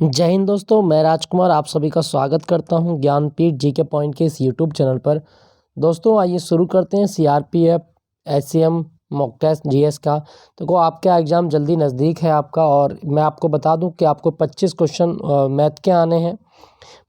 जय हिंद दोस्तों, मैं राजकुमार आप सभी का स्वागत करता हूं ज्ञानपीठ जीके पॉइंट के इस यूट्यूब चैनल पर। दोस्तों आइए शुरू करते हैं CRPF SCM mock test GS का। देखो आपका एग्ज़ाम जल्दी नज़दीक है आपका, और मैं आपको बता दूं कि आपको 25 क्वेश्चन मैथ के आने हैं।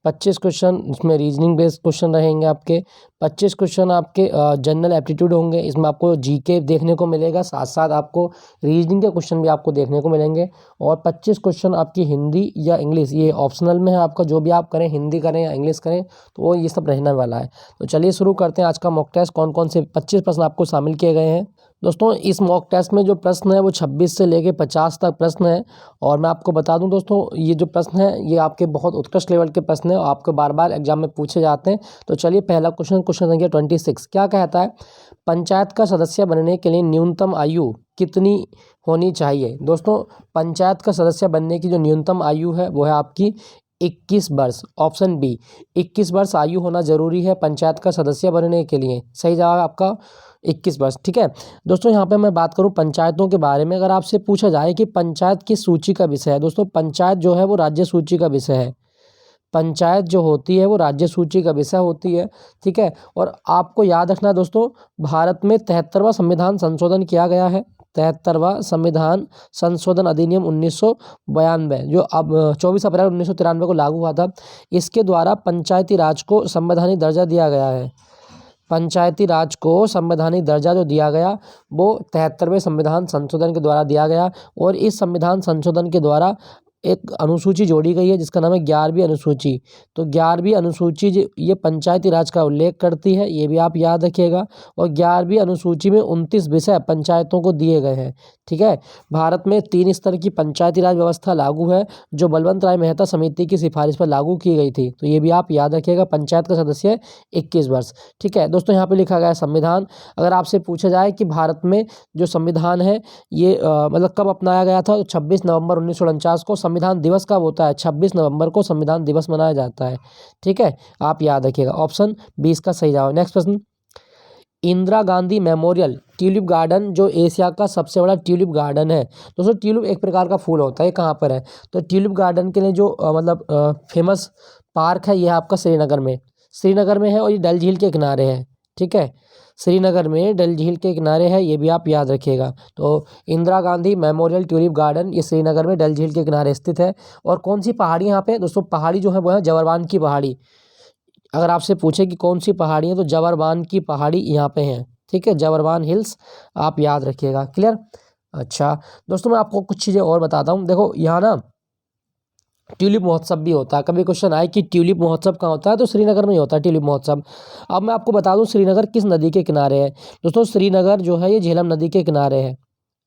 25 क्वेश्चन इसमें रीजनिंग बेस्ड क्वेश्चन रहेंगे आपके। 25 क्वेश्चन आपके जनरल एप्टीट्यूड होंगे। इसमें आपको जीके देखने को मिलेगा, साथ साथ आपको रीजनिंग के क्वेश्चन भी आपको देखने को मिलेंगे। और 25 क्वेश्चन आपकी हिंदी या इंग्लिश, ये ऑप्शनल में है आपका, जो भी आप करें, हिंदी करें या इंग्लिश करें, तो वो ये सब रहने वाला है। तो चलिए शुरू करते हैं आज का मॉक टेस्ट। कौन कौन से 25 प्रश्न आपको शामिल किए गए हैं। दोस्तों इस मॉक टेस्ट में जो प्रश्न है वो 26 से लेके 50 तक प्रश्न है। और मैं आपको बता दूं दोस्तों, ये जो प्रश्न है ये आपके बहुत उत्कृष्ट लेवल के प्रश्न है और आपको बार बार एग्जाम में पूछे जाते हैं। तो चलिए पहला क्वेश्चन संख्या 26 क्या कहता है, पंचायत का सदस्य बनने के लिए न्यूनतम आयु कितनी होनी चाहिए। दोस्तों पंचायत का सदस्य बनने की जो न्यूनतम आयु है वो है आपकी 21 वर्ष। ऑप्शन बी, 21 वर्ष आयु होना जरूरी है पंचायत का सदस्य बनने के लिए। सही जवाब आपका 21 वर्ष। ठीक है दोस्तों, यहाँ पे मैं बात करूँ पंचायतों के बारे में। अगर आपसे पूछा जाए कि पंचायत किस सूची का विषय है, दोस्तों पंचायत जो है वो राज्य सूची का विषय है। पंचायत जो होती है वो राज्य सूची का विषय होती है। ठीक है, और आपको याद रखना है दोस्तों, भारत में 73वां संविधान संशोधन किया गया है। 73वां संविधान संशोधन अधिनियम 1992 जो अब 24 अप्रैल 1993 को लागू हुआ था। इसके द्वारा पंचायती राज को संवैधानिक दर्जा दिया गया है। पंचायती राज को संवैधानिक दर्जा जो दिया गया वो 73वें संविधान संशोधन के द्वारा दिया गया। और इस संविधान संशोधन के द्वारा एक अनुसूची जोड़ी गई है जिसका नाम है 11वीं अनुसूची। तो 11वीं अनुसूची ये पंचायती राज का उल्लेख करती है, ये भी आप याद रखिएगा। और 11वीं अनुसूची में 29 विषय पंचायतों को दिए गए हैं। ठीक है, भारत में 3 स्तर की पंचायती राज व्यवस्था लागू है जो बलवंत राय मेहता समिति की सिफारिश पर लागू की गई थी। तो ये भी आप याद रखिएगा, पंचायत का सदस्य 21 वर्ष। ठीक है दोस्तों, यहाँ पे लिखा गया है संविधान। अगर आपसे पूछा जाए कि भारत में जो संविधान है ये मतलब कब अपनाया गया था, तो 26 नवंबर 1949 को। संविधान दिवस कब होता है, 26 नवंबर को संविधान दिवस मनाया जाता है। ठीक है, आप याद रखिएगा, ऑप्शन 20 का सही जवाब। नेक्स्ट प्रश्न, Indira Gandhi memorial tulip garden जो एशिया का सबसे बड़ा ट्यूलिप गार्डन है। दोस्तों ट्यूलिप एक प्रकार का फूल होता है, कहाँ पर है, तो ट्यूलिप गार्डन के लिए जो फेमस पार्क है ये आपका श्रीनगर में। श्रीनगर में है और ये डल झील के किनारे है। ठीक है, श्रीनगर में डल झील के किनारे है, ये भी आप याद रखिएगा। तो Indira Gandhi memorial tulip garden ये श्रीनगर में डल झील के किनारे स्थित है। और कौन सी पहाड़ी यहाँ पे, दोस्तों पहाड़ी जो है वो है जबरवान की पहाड़ी। अगर आपसे पूछे कि कौन सी पहाड़ी है तो जबरवान की पहाड़ी यहाँ पे है। ठीक है, जबरवान हिल्स आप याद रखिएगा। क्लियर। अच्छा दोस्तों, मैं आपको कुछ चीज़ें और बताता हूँ। देखो यहाँ ना ट्यूलिप महोत्सव भी होता है। कभी क्वेश्चन आए कि ट्यूलिप महोत्सव कहाँ होता है, तो श्रीनगर में ही होता है ट्यूलिप महोत्सव। अब मैं आपको बता दूं श्रीनगर किस नदी के किनारे है। दोस्तों श्रीनगर जो है ये झेलम नदी के किनारे है।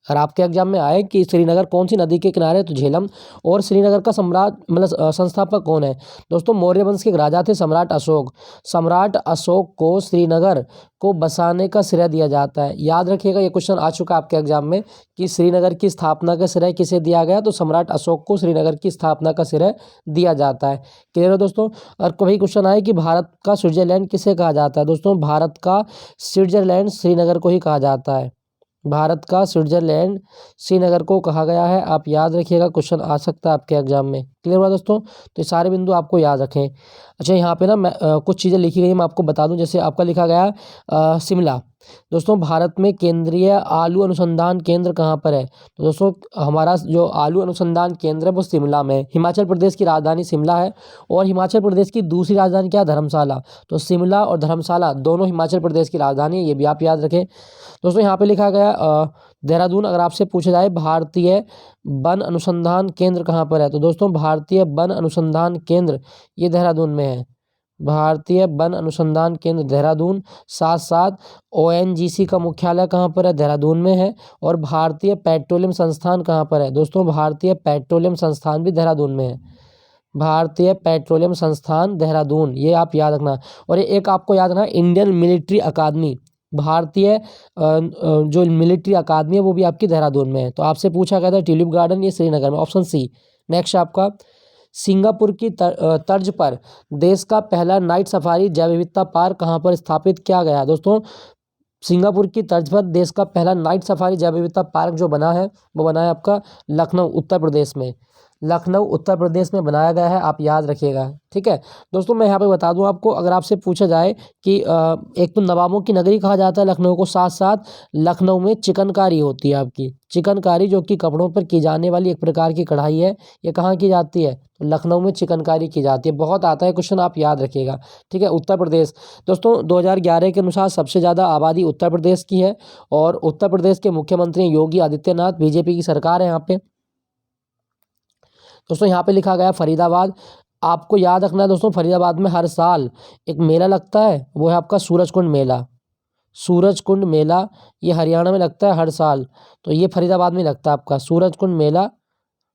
अगर आपके एग्जाम में आए कि श्रीनगर कौन सी नदी के किनारे है, तो झेलम। और श्रीनगर का सम्राट मतलब संस्थापक कौन है, दोस्तों मौर्य वंश के एक राजा थे सम्राट अशोक। सम्राट अशोक को श्रीनगर को बसाने का श्रेय दिया जाता है। याद रखिएगा, ये क्वेश्चन आ चुका है आपके एग्जाम में कि श्रीनगर की स्थापना का श्रेय किसे दिया गया, तो सम्राट अशोक को श्रीनगर की स्थापना का श्रेय दिया जाता है। क्लियर है दोस्तों। और कभी क्वेश्चन आए कि भारत का स्विट्जरलैंड किसे कहा जाता है, दोस्तों भारत का स्विट्जरलैंड श्रीनगर को ही कहा जाता है। भारत का स्विट्जरलैंड श्रीनगर को कहा गया है। आप याद रखिएगा, क्वेश्चन आ सकता है आपके एग्जाम में। क्लियर हुआ दोस्तों, तो ये सारे बिंदु आपको याद रखें। अच्छा यहाँ पे ना मैं कुछ चीज़ें लिखी गई मैं आपको बता दूं। जैसे आपका लिखा गया शिमला। दोस्तों भारत में केंद्रीय आलू अनुसंधान केंद्र कहाँ पर है, तो दोस्तों हमारा जो आलू अनुसंधान केंद्र है वो शिमला में। हिमाचल प्रदेश की राजधानी शिमला है और हिमाचल प्रदेश की दूसरी राजधानी क्या है, धर्मशाला। तो शिमला और धर्मशाला दोनों हिमाचल प्रदेश की राजधानी है, ये भी आप याद रखें। दोस्तों यहाँ पे लिखा गया देहरादून। अगर आपसे पूछा जाए भारतीय वन अनुसंधान केंद्र कहाँ पर है, तो दोस्तों भारतीय वन अनुसंधान केंद्र ये देहरादून में है। भारतीय वन अनुसंधान केंद्र देहरादून। साथ साथ ओएनजीसी का मुख्यालय कहाँ पर है, देहरादून में है। और भारतीय पेट्रोलियम संस्थान कहाँ पर है, दोस्तों भारतीय पेट्रोलियम संस्थान भी देहरादून में है। भारतीय पेट्रोलियम संस्थान देहरादून, ये आप याद रखना। और एक आपको याद रखना, इंडियन मिलिट्री अकादमी, भारतीय जो मिलिट्री अकादमी है वो भी आपकी देहरादून में है। तो आपसे पूछा गया था ट्यूलिप गार्डन ये श्रीनगर में, ऑप्शन सी। नेक्स्ट आपका, सिंगापुर की तर्ज पर देश का पहला नाइट सफारी जैव विविधता पार्क कहाँ पर स्थापित किया गया, दोस्तों सिंगापुर की तर्ज पर देश का पहला नाइट सफारी जैव विविधता पार्क जो बना है वो बना है आपका लखनऊ उत्तर प्रदेश में। लखनऊ उत्तर प्रदेश में बनाया गया है, आप याद रखिएगा। ठीक है दोस्तों, मैं यहाँ पे बता दूं आपको, अगर आपसे पूछा जाए कि एक तो नवाबों की नगरी कहा जाता है लखनऊ को, साथ साथ लखनऊ में चिकनकारी होती है आपकी, चिकनकारी जो कि कपड़ों पर की जाने वाली एक प्रकार की कढ़ाई है, ये कहाँ की जाती है, तो लखनऊ में चिकनकारी की जाती है। बहुत आता है क्वेश्चन, आप याद रखिएगा। ठीक है, उत्तर प्रदेश दोस्तों 2011 के अनुसार सबसे ज़्यादा आबादी उत्तर प्रदेश की है, और उत्तर प्रदेश के मुख्यमंत्री योगी आदित्यनाथ, बीजेपी की सरकार है यहाँ पे। दोस्तों यहाँ पे लिखा गया फरीदाबाद, आपको याद रखना है दोस्तों, फरीदाबाद में हर साल एक मेला लगता है, वो है आपका सूरजकुंड मेला। सूरजकुंड मेला ये हरियाणा में लगता है हर साल, तो ये फरीदाबाद में लगता है आपका सूरजकुंड मेला,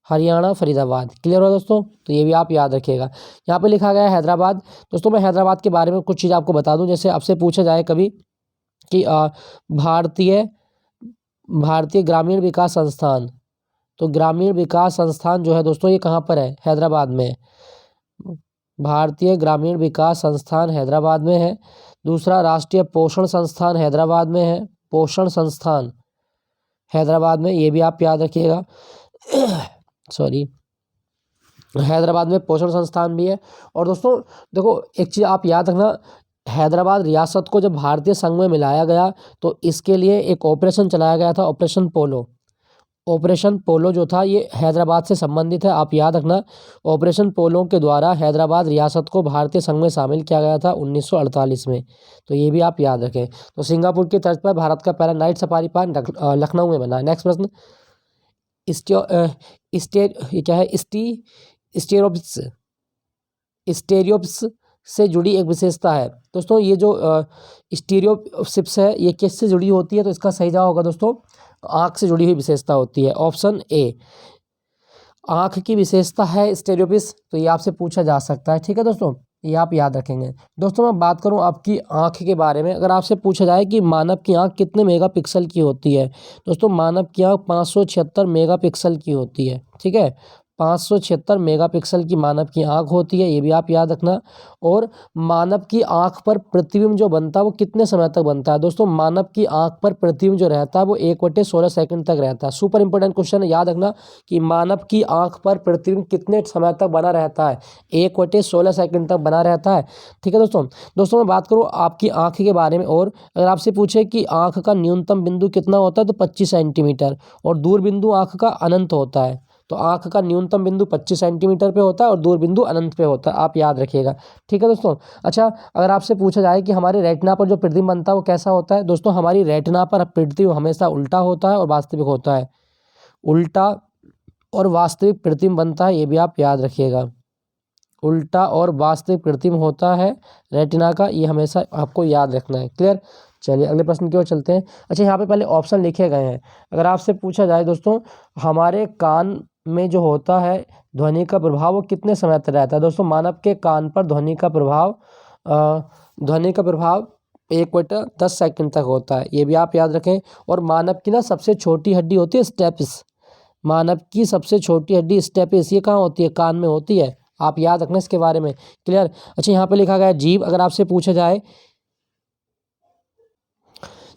हरियाणा फरीदाबाद। क्लियर हो दोस्तों, तो ये भी आप याद रखिएगा। यहाँ पे लिखा गया है हैदराबाद। दोस्तों मैं हैदराबाद के बारे में कुछ चीज़ आपको बता दूं, जैसे आपसे पूछा जाए कभी कि भारतीय भारतीय ग्रामीण विकास संस्थान, तो ग्रामीण विकास संस्थान जो है दोस्तों ये कहाँ पर है, हैदराबाद में। भारतीय ग्रामीण विकास संस्थान हैदराबाद में है। दूसरा राष्ट्रीय पोषण संस्थान हैदराबाद में है, पोषण संस्थान हैदराबाद में, ये भी आप याद रखिएगा। सॉरी, हैदराबाद में पोषण संस्थान भी है। और दोस्तों देखो एक चीज़ आप याद रखना, हैदराबाद रियासत को जब भारतीय संघ में मिलाया गया तो इसके लिए एक ऑपरेशन चलाया गया था, ऑपरेशन पोलो। ऑपरेशन पोलो जो था ये हैदराबाद से संबंधित है, आप याद रखना। ऑपरेशन पोलो के द्वारा हैदराबाद रियासत को भारतीय संघ में शामिल किया गया था 1948 में, तो ये भी आप याद रखें। तो सिंगापुर की तर्ज पर भारत का पहला नाइट सफारी पार्क लखनऊ में बना है। नेक्स्ट प्रश्न, ये क्या है, स्टेरियोप्स, स्टेरियोप्स से जुड़ी एक विशेषता है। दोस्तों ये जो स्टीरियोशिप्स है ये किससे जुड़ी होती है, तो इसका सही जवाब होगा दोस्तों आँख से जुड़ी हुई विशेषता होती है, ऑप्शन ए। आँख की विशेषता है स्टेरियोपिस, तो ये आपसे पूछा जा सकता है। ठीक है दोस्तों, ये आप याद रखेंगे। दोस्तों मैं बात करूं आपकी आँख के बारे में, अगर आपसे पूछा जाए कि मानव की आँख कितने मेगापिक्सल की होती है, दोस्तों मानव की आँख 576 मेगापिक्सल की होती है। ठीक है, 576 मेगापिक्सल की मानव की आँख होती है, ये भी आप याद रखना। और मानव की आँख पर प्रतिबिंब जो बनता है वो कितने समय तक बनता है, दोस्तों मानव की आँख पर प्रतिबिंब जो रहता है वो 1/16 सेकंड तक रहता है। सुपर इंपॉर्टेंट क्वेश्चन है, याद रखना कि मानव की आँख पर प्रतिबिंब कितने समय तक बना रहता है, 1/16 सेकंड तक बना रहता है। ठीक है दोस्तों मैं बात करूँ आपकी आँख के बारे में, और अगर आपसे पूछे कि आँख का न्यूनतम बिंदु कितना होता है तो 25 सेंटीमीटर, और दूर बिंदु आँख का अनंत होता है। तो आँख का न्यूनतम बिंदु 25 सेंटीमीटर पे होता है और दूर बिंदु अनंत पे होता है, आप याद रखिएगा। ठीक है दोस्तों, अच्छा अगर आपसे पूछा जाए कि हमारे रेटिना पर जो प्रतिबिंब बनता है वो कैसा होता है, दोस्तों हमारी रेटिना पर प्रतिबिंब हमेशा उल्टा होता है और वास्तविक होता है, उल्टा और वास्तविक प्रतिबिंब बनता है, ये भी आप याद रखिएगा। उल्टा और वास्तविक प्रतिबिंब होता है रेटिना का, ये हमेशा आपको याद रखना है। क्लियर, चलिए अगले प्रश्न की ओर चलते हैं। अच्छा यहाँ पे पहले ऑप्शन लिखे गए हैं, अगर आपसे पूछा जाए दोस्तों हमारे कान में जो होता है ध्वनि का प्रभाव वो कितने समय तक रहता है, दोस्तों मानव के कान पर ध्वनि का प्रभाव 1/10 सेकंड तक होता है, ये भी आप याद रखें। और मानव की ना सबसे छोटी हड्डी होती है स्टेपिस, मानव की सबसे छोटी हड्डी स्टेपिस, ये कहाँ होती है, कान में होती है, आप याद रखना इसके बारे में। क्लियर, अच्छा यहाँ पे लिखा गया है जीभ, अगर आपसे पूछा जाए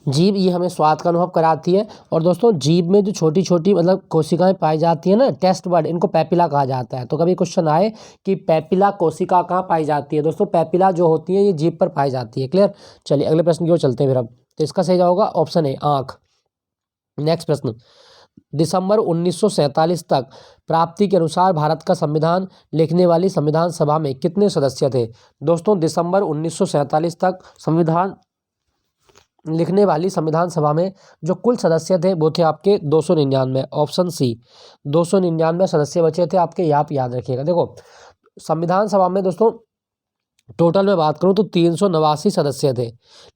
जीभ ये हमें स्वाद का अनुभव कराती है, और दोस्तों जीभ में जो छोटी छोटी मतलब कोशिकाएं पाई जाती है ना, टेस्ट बर्ड, इनको पैपिला कहा जाता है। तो कभी क्वेश्चन आए कि पैपिला कोशिका कहाँ पाई जाती है, दोस्तों पैपिला जो होती है ये जीभ पर पाई जाती है। क्लियर, चलिए अगले प्रश्न की ओर चलते हैं फिर अब, तो इसका सही जवाब होगा ऑप्शन ए आँख। नेक्स्ट प्रश्न, दिसंबर 1947 तक प्राप्ति के अनुसार भारत का संविधान लिखने वाली संविधान सभा में कितने सदस्य थे, दोस्तों दिसंबर 1947 तक संविधान लिखने वाली संविधान सभा में जो कुल सदस्य थे वो थे आपके 299, ऑप्शन सी 299 सदस्य बचे थे आपके, आप याद रखिएगा। देखो संविधान सभा में दोस्तों टोटल में बात करूं तो 389 सदस्य थे,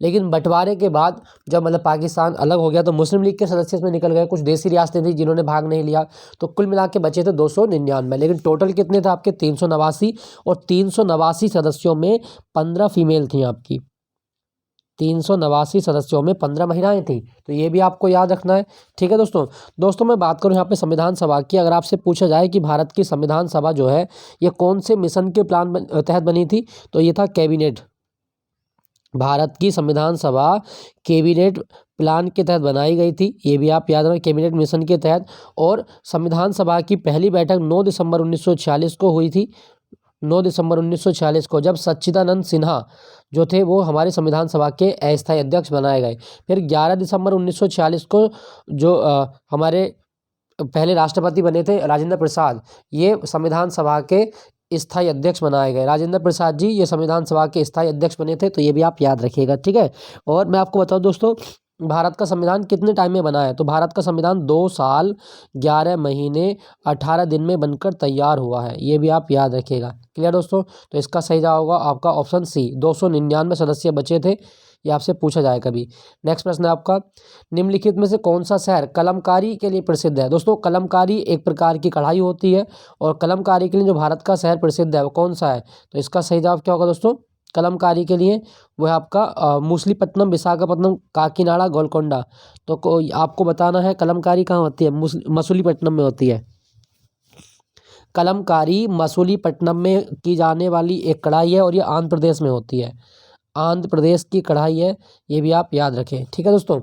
लेकिन बंटवारे के बाद जब मतलब पाकिस्तान अलग हो गया तो मुस्लिम लीग के सदस्य इसमें निकल गए, कुछ देसी रियासतें थी जिन्होंने भाग नहीं लिया, तो कुल मिला के बचे थे 299, लेकिन टोटल कितने थे आपके 389, और 389 सदस्यों में 15 फीमेल थी आपकी, 389 सदस्यों में 15 महिलाएं थी, तो ये भी आपको याद रखना है। ठीक है दोस्तों मैं बात करूं यहाँ पे संविधान सभा की, अगर आपसे पूछा जाए कि भारत की संविधान सभा जो है ये कौन से मिशन के प्लान तहत बनी थी, तो ये था कैबिनेट, भारत की संविधान सभा कैबिनेट प्लान के तहत बनाई गई थी, ये भी आप याद रखें, कैबिनेट मिशन के तहत। और संविधान सभा की पहली बैठक 9 दिसंबर 1946 को हुई थी। 9 दिसंबर 1946 को, जब सच्चिदानंद सिन्हा जो थे वो हमारे संविधान सभा के अस्थायी अध्यक्ष बनाए गए। फिर 11 दिसंबर 1946 को जो हमारे पहले राष्ट्रपति बने थे राजेंद्र प्रसाद, ये संविधान सभा के स्थायी अध्यक्ष बनाए गए। राजेंद्र प्रसाद जी ये संविधान सभा के स्थायी अध्यक्ष बने थे, तो ये भी आप याद रखिएगा, ठीक है। और मैं आपको बताऊं दोस्तों, भारत का संविधान कितने टाइम में बना है, तो भारत का संविधान 2 साल 11 महीने 18 दिन में बनकर तैयार हुआ है, ये भी आप याद रखिएगा। क्लियर दोस्तों, तो इसका सही जवाब होगा आपका ऑप्शन सी, 299 सदस्य बचे थे, ये आपसे पूछा जाए कभी। नेक्स्ट प्रश्न है आपका, निम्नलिखित में से कौन सा शहर कलमकारी के लिए प्रसिद्ध है। दोस्तों कलमकारी एक प्रकार की कढ़ाई होती है, और कलमकारी के लिए जो भारत का शहर प्रसिद्ध है वो कौन सा है, तो इसका सही जवाब क्या होगा दोस्तों, कलमकारी के लिए वो है आपका मूसलीपट्टनम, विशाखापट्टनम, काकीनाडा, गोलकोंडा। तो आपको बताना है कलमकारी कहाँ होती है, मसूलीपट्टनम में होती है। कलमकारी मसूलीपट्टनम में की जाने वाली एक कढ़ाई है, और ये आंध्र प्रदेश में होती है, आंध्र प्रदेश की कढ़ाई है, ये भी आप याद रखें, ठीक है दोस्तों।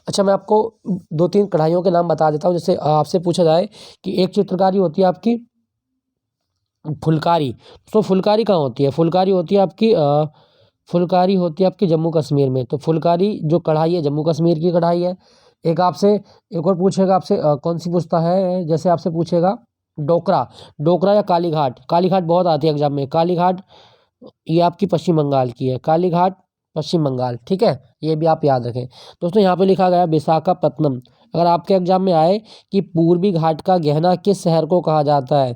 अच्छा, मैं आपको 2-3 कढ़ाइयों के नाम बता देता हूँ, जैसे आपसे पूछा जाए कि एक चित्रकारी होती है आपकी फुलकारी। तो फुलकारी कहाँ होती है, फुलकारी होती है आपकी फुलकारी होती है आपकी जम्मू कश्मीर में। तो फुलकारी जो कढ़ाई है जम्मू कश्मीर की कढ़ाई है। एक आपसे एक और पूछेगा, आपसे कौन सी पूछता है, जैसे आपसे पूछेगा डोकरा, डोकरा या कालीघाट, कालीघाट बहुत आती है एग्जाम में, कालीघाट ये आपकी पश्चिम बंगाल की है, कालीघाट पश्चिम बंगाल, ठीक है, ये भी आप याद रखें। दोस्तों यहाँ पे लिखा गया विशाखापत्तनम। अगर आपके एग्जाम में आए कि पूर्वी घाट का गहना किस शहर को कहा जाता है,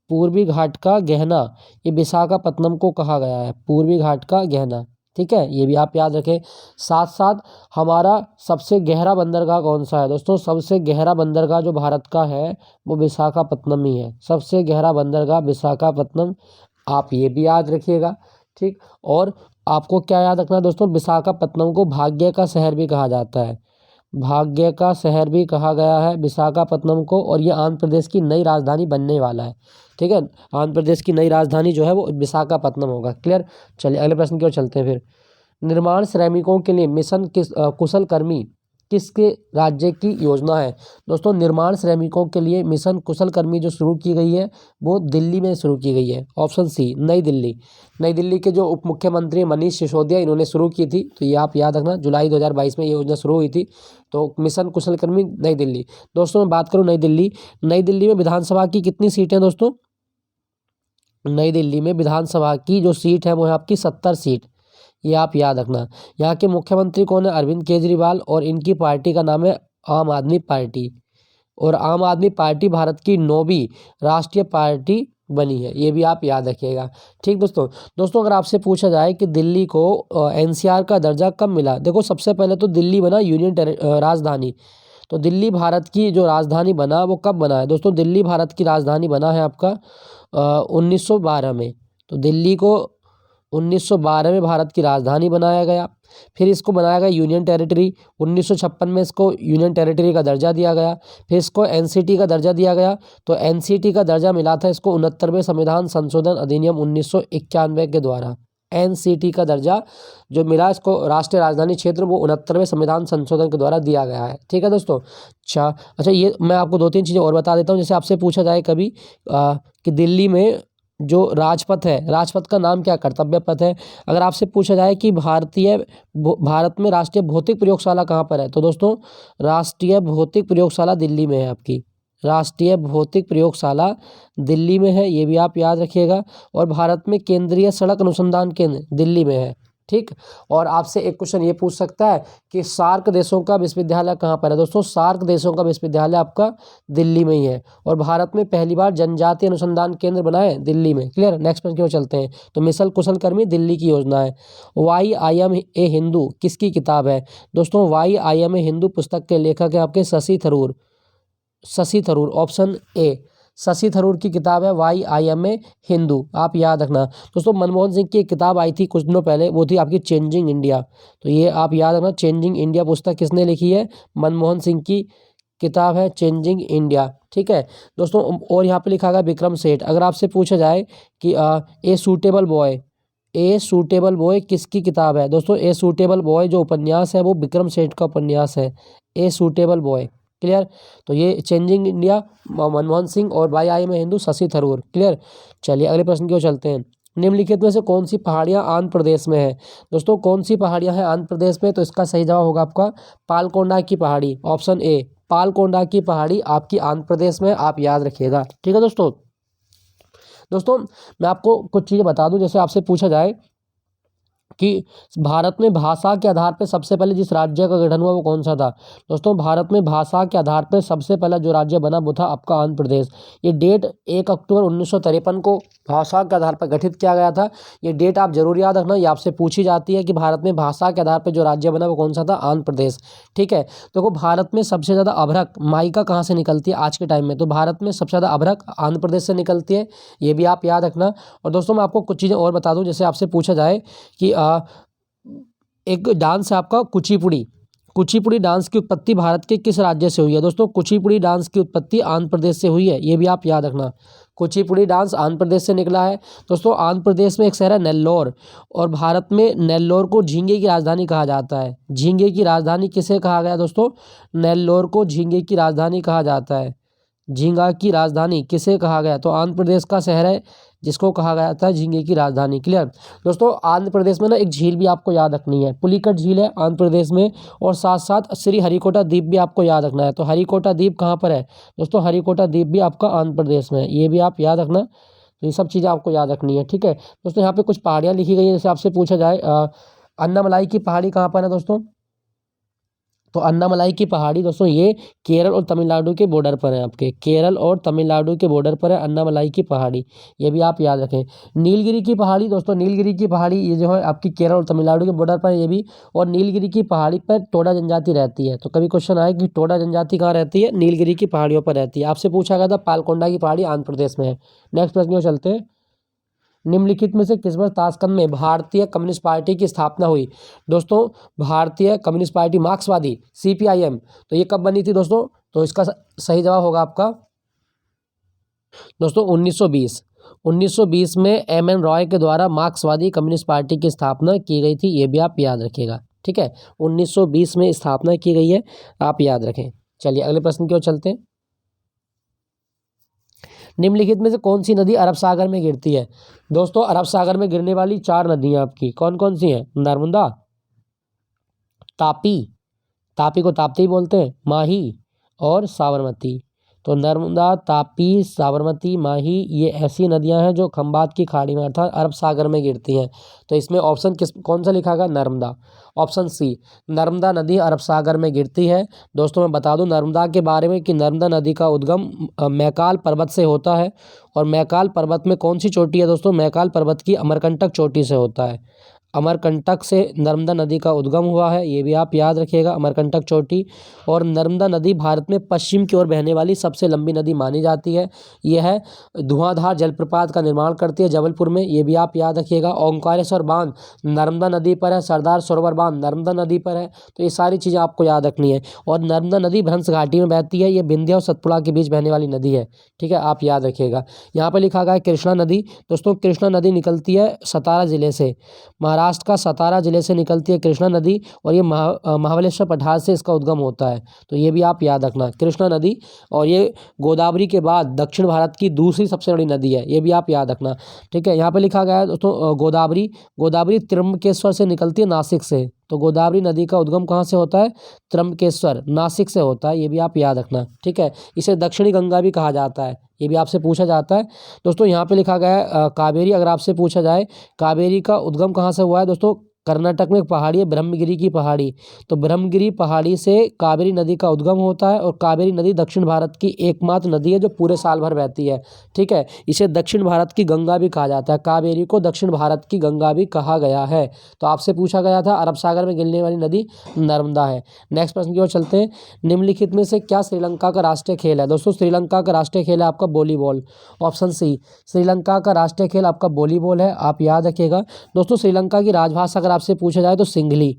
पूर्वी घाट का गहना, ये विशाखापत्तनम को कहा गया है, पूर्वी घाट का गहना, ठीक है, ये भी आप याद रखें। साथ साथ हमारा सबसे गहरा बंदरगाह कौन सा है दोस्तों, सबसे गहरा बंदरगाह जो भारत का है वो विशाखापत्तनम ही है, सबसे गहरा बंदरगाह विशाखापत्तनम, आप ये भी याद रखिएगा, ठीक। और आपको क्या याद रखना है दोस्तों, विशाखापत्तनम को भाग्य का शहर भी कहा जाता है, भाग्य का शहर भी कहा गया है विशाखापत्तनम को, और ये आंध्र प्रदेश की नई राजधानी बनने वाला है, ठीक है। आंध्र प्रदेश की नई राजधानी जो है वो विशाखापत्तनम होगा। क्लियर, चलिए अगले प्रश्न की ओर चलते हैं। फिर निर्माण श्रमिकों के लिए मिशन कुशल कर्मी किसके राज्य की योजना है। दोस्तों निर्माण श्रमिकों के लिए मिशन कुशल कर्मी जो शुरू की गई है वो दिल्ली में शुरू की गई है, ऑप्शन सी नई दिल्ली। नई दिल्ली के जो उप मुख्यमंत्री मनीष सिसोदिया इन्होंने शुरू की थी, तो ये आप याद रखना, जुलाई 2022 में ये योजना शुरू हुई थी। तो मिशन कुशल कर्मी नई दिल्ली। दोस्तों मैं बात करूँ नई दिल्ली, नई दिल्ली में विधानसभा की कितनी सीटें हैं दोस्तों, नई दिल्ली में विधानसभा की जो सीट है वो है आपकी 70 सीट, ये आप याद रखना। यहाँ के मुख्यमंत्री कौन है, अरविंद केजरीवाल, और इनकी पार्टी का नाम है आम आदमी पार्टी, और आम आदमी पार्टी भारत की 9वीं राष्ट्रीय पार्टी बनी है, ये भी आप याद रखिएगा, ठीक दोस्तों। दोस्तों अगर आपसे पूछा जाए कि दिल्ली को एनसीआर का दर्जा कब मिला, देखो सबसे पहले तो दिल्ली बना यूनियन राजधानी, तो दिल्ली भारत की जो राजधानी बना वो कब बना है दोस्तों, दिल्ली भारत की राजधानी बना है आपका 1912 में। तो दिल्ली को 1912 में भारत की राजधानी बनाया गया। फिर इसको बनाया गया यूनियन टेरिटरी, 1956 में इसको यूनियन टेरिटरी का दर्जा दिया गया। फिर इसको एनसीटी का दर्जा दिया गया, तो एनसीटी का दर्जा मिला था इसको 69वें संविधान संशोधन अधिनियम 1991 के द्वारा। एनसीटी का दर्जा जो मिला इसको राष्ट्रीय राजधानी क्षेत्र, वो 69वें संविधान संशोधन के द्वारा दिया गया है, ठीक है दोस्तों। अच्छा ये मैं आपको 2-3 चीज़ें और बता देता हूँ, जैसे आपसे पूछा जाए कभी कि दिल्ली में जो राजपथ है, राजपथ का नाम क्या, कर्तव्य पथ है। अगर आपसे पूछा जाए कि भारत में राष्ट्रीय भौतिक प्रयोगशाला कहाँ पर है, तो दोस्तों राष्ट्रीय भौतिक प्रयोगशाला दिल्ली में है आपकी, राष्ट्रीय भौतिक प्रयोगशाला दिल्ली में है, ये भी आप याद रखिएगा। और भारत में केंद्रीय सड़क अनुसंधान केंद्र दिल्ली में है, ठीक। और आपसे एक क्वेश्चन ये पूछ सकता है कि सार्क देशों का विश्वविद्यालय कहाँ पर है, दोस्तों सार्क देशों का विश्वविद्यालय आपका दिल्ली में ही है। और भारत में पहली बार जनजातीय अनुसंधान केंद्र बना है दिल्ली में। क्लियर, नेक्स्ट प्रश्न की ओर चलते हैं। तो मिशन कुशल कर्मी दिल्ली की योजना है। Why I am a Hindu किसकी किताब है दोस्तों, why I am a Hindu पुस्तक के लेखक है आपके शशि थरूर, शशि थरूर, ऑप्शन ए शशि थरूर की किताब है why I am a Hindu, आप याद रखना। दोस्तों मनमोहन सिंह की एक किताब आई थी कुछ दिनों पहले, वो थी आपकी चेंजिंग इंडिया, तो ये आप याद रखना, चेंजिंग इंडिया पुस्तक किसने लिखी है, मनमोहन सिंह की किताब है चेंजिंग इंडिया, ठीक है दोस्तों। और यहाँ पे लिखा गया विक्रम सेठ। अगर आपसे पूछा जाए कि a suitable boy, a suitable boy किसकी किताब है? दोस्तों ए सूटेबल बॉय जो उपन्यास है वो विक्रम सेठ का उपन्यास है, ए सूटेबल बॉय। क्लियर? तो ये चेंजिंग इंडिया मनमोहन सिंह और बाई आई में हिंदू शशि थरूर। क्लियर? चलिए अगले प्रश्न की ओर चलते हैं। निम्नलिखित में से कौन सी पहाड़ियाँ आंध्र प्रदेश में है? दोस्तों कौन सी पहाड़ियाँ हैं आंध्र प्रदेश में? तो इसका सही जवाब होगा आपका पालकोंडा की पहाड़ी, ऑप्शन ए पालकोंडा की पहाड़ी आपकी आंध्र प्रदेश में, आप याद रखिएगा। ठीक है दोस्तों। दोस्तों मैं आपको कुछ चीज़ें बता दूं, जैसे आपसे पूछा जाए कि भारत में भाषा के आधार पर सबसे पहले जिस राज्य का गठन हुआ वो कौन सा था? दोस्तों भारत में भाषा के आधार पर सबसे पहला जो राज्य बना वो था आपका आंध्र प्रदेश। ये डेट 1 अक्टूबर 1953 को भाषा के आधार पर गठित किया गया था। ये डेट आप जरूर याद रखना, ये आपसे पूछी जाती है कि भारत में भाषा के आधार पर जो राज्य बना वो कौन सा था? आंध्र प्रदेश। ठीक है। देखो भारत में सबसे ज़्यादा अभ्रक माइका कहाँ से निकलती है आज के टाइम में? तो भारत में सबसे ज़्यादा अभ्रक आंध्र प्रदेश से निकलती है, ये भी आप याद रखना। और दोस्तों मैं आपको कुछ चीज़ें और बता दूँ, जैसे आपसे पूछा जाए कि एक डांस है आपका कुचिपुड़ी। कुचिपुड़ी डांस की उत्पत्ति भारत के किस राज्य से हुई है? दोस्तों कुचिपुड़ी डांस की उत्पत्ति आंध्र प्रदेश से हुई है, ये भी आप याद रखना। कुचिपुड़ी डांस आंध्र प्रदेश से निकला है। दोस्तों आंध्र प्रदेश में एक शहर है नेल्लोर, और भारत में नेल्लोर को झींगे की राजधानी कहा जाता है। झींगे की राजधानी किसे कहा गया दोस्तों? नेल्लोर को झींगे की राजधानी कहा जाता है। झींगा की राजधानी किसे कहा गया? तो आंध्र प्रदेश का शहर है जिसको कहा गया था झींगे की राजधानी। क्लियर? दोस्तों आंध्र प्रदेश में ना एक झील भी आपको याद रखनी है, पुलिकट झील है आंध्र प्रदेश में, और साथ साथ श्री हरिकोटा द्वीप भी आपको याद रखना है। तो हरिकोटा द्वीप कहाँ पर है? दोस्तों हरिकोटा द्वीप भी आपका आंध्र प्रदेश में है, ये भी आप याद रखना। तो ये सब चीज़ें आपको याद रखनी है। ठीक है दोस्तों। यहाँ पे कुछ पहाड़ियाँ लिखी गई हैं, जैसे आपसे पूछा जाए अन्नामलाई की पहाड़ी कहाँ पर है दोस्तों? तो अन्नामलाई की पहाड़ी दोस्तों ये केरल और तमिलनाडु के बॉर्डर पर है, आपके केरल और तमिलनाडु के बॉर्डर पर है अन्नामलाई की पहाड़ी, ये भी आप याद रखें। नीलगिरी की पहाड़ी दोस्तों, नीलगिरी की पहाड़ी ये जो है आपकी केरल और तमिलनाडु के बॉर्डर पर है ये भी, और नीलगिरी की पहाड़ी पर टोडा जनजाति रहती है। तो कभी क्वेश्चन आए कि टोडा जनजाति कहाँ रहती है? नीलगिरी की पहाड़ियों पर रहती है। आपसे पूछा गया था पालकोंडा की पहाड़ी आंध्र प्रदेश में है। नेक्स्ट प्रश्न में चलते हैं। निम्नलिखित में से किस वर्ष ताशकंद में भारतीय कम्युनिस्ट पार्टी की स्थापना हुई? दोस्तों भारतीय कम्युनिस्ट पार्टी मार्क्सवादी सीपीआईएम, तो ये कब बनी थी दोस्तों? तो इसका सही जवाब होगा आपका दोस्तों 1920। 1920 में एमएन रॉय के द्वारा मार्क्सवादी कम्युनिस्ट पार्टी की स्थापना की गई थी, ये भी आप याद रखिएगा। ठीक है 1920 में स्थापना की गई है, आप याद रखें। चलिए अगले प्रश्न की ओर चलते हैं। निम्नलिखित में से कौन सी नदी अरब सागर में गिरती है? दोस्तों अरब सागर में गिरने वाली 4 नदियां आपकी कौन कौन सी हैं? नर्मदा, तापी, तापी को ताप्ती बोलते हैं, माही और साबरमती। तो नर्मदा, तापी, साबरमती, माही ये ऐसी नदियां हैं जो खंबात की खाड़ी में अर्थात अरब सागर में गिरती हैं। तो इसमें ऑप्शन कौन सा लिखा गया? नर्मदा, ऑप्शन सी नर्मदा नदी अरब सागर में गिरती है। दोस्तों मैं बता दूं नर्मदा के बारे में कि नर्मदा नदी का उद्गम मैकाल पर्वत से होता है, और मैकाल पर्वत में कौन सी चोटी है दोस्तों? मैकाल पर्वत की अमरकंटक चोटी से होता है। अमरकंटक से नर्मदा नदी का उद्गम हुआ है, ये भी आप याद रखिएगा, अमरकंटक चोटी। और नर्मदा नदी भारत में पश्चिम की ओर बहने वाली सबसे लंबी नदी मानी जाती है। यह है धुआंधार जलप्रपात का निर्माण करती है जबलपुर में, ये भी आप याद रखिएगा। ओंकारेश्वर बांध नर्मदा नदी पर है, सरदार सरोवर बांध नर्मदा नदी पर है। तो ये सारी चीज़ें आपको याद रखनी है। और नर्मदा नदी भ्रंश घाटी में बहती है, ये विंध्य और सतपुड़ा के बीच बहने वाली नदी है। ठीक है आप याद रखिएगा। यहाँ पर लिखा गया है कृष्णा नदी। दोस्तों कृष्णा नदी निकलती है सतारा जिले से, महाराष्ट्र का सतारा जिले से निकलती है कृष्णा नदी, और ये महाबलेश्वर पठार से इसका उद्गम होता है। तो ये भी आप याद रखना कृष्णा नदी। और ये गोदावरी के बाद दक्षिण भारत की दूसरी सबसे बड़ी नदी है, ये भी आप याद रखना। ठीक है यहाँ पे लिखा गया है दोस्तों गोदावरी त्र्यंबकेश्वर से निकलती है, नासिक से। तो गोदावरी नदी का उद्गम कहाँ से होता है? त्र्यंबकेश्वर नासिक से होता है, ये भी आप याद रखना। ठीक है इसे दक्षिणी गंगा भी कहा जाता है, ये भी आपसे पूछा जाता है। दोस्तों यहाँ पे लिखा गया है कावेरी, अगर आपसे पूछा जाए कावेरी का उद्गम कहाँ से हुआ है? दोस्तों कर्नाटक में एक पहाड़ी है ब्रह्मगिरी की पहाड़ी, तो ब्रह्मगिरी पहाड़ी से कावेरी नदी का उद्गम होता है। और कावेरी नदी दक्षिण भारत की एकमात्र नदी है जो पूरे साल भर बहती है। ठीक है इसे दक्षिण भारत की गंगा भी कहा जाता है, कावेरी को दक्षिण भारत की गंगा भी कहा गया है। तो आपसे पूछा गया था अरब सागर में गिरने वाली नदी नर्मदा है। नेक्स्ट प्रश्न की ओर चलते हैं। निम्नलिखित में से क्या श्रीलंका का राष्ट्रीय खेल है? दोस्तों श्रीलंका का राष्ट्रीय खेल है आपका वॉलीबॉल, ऑप्शन सी श्रीलंका का राष्ट्रीय खेल आपका वॉलीबॉल है, आप याद रखिएगा। दोस्तों श्रीलंका की राजभाषा अगर आपसे पूछा जाए तो सिंघली।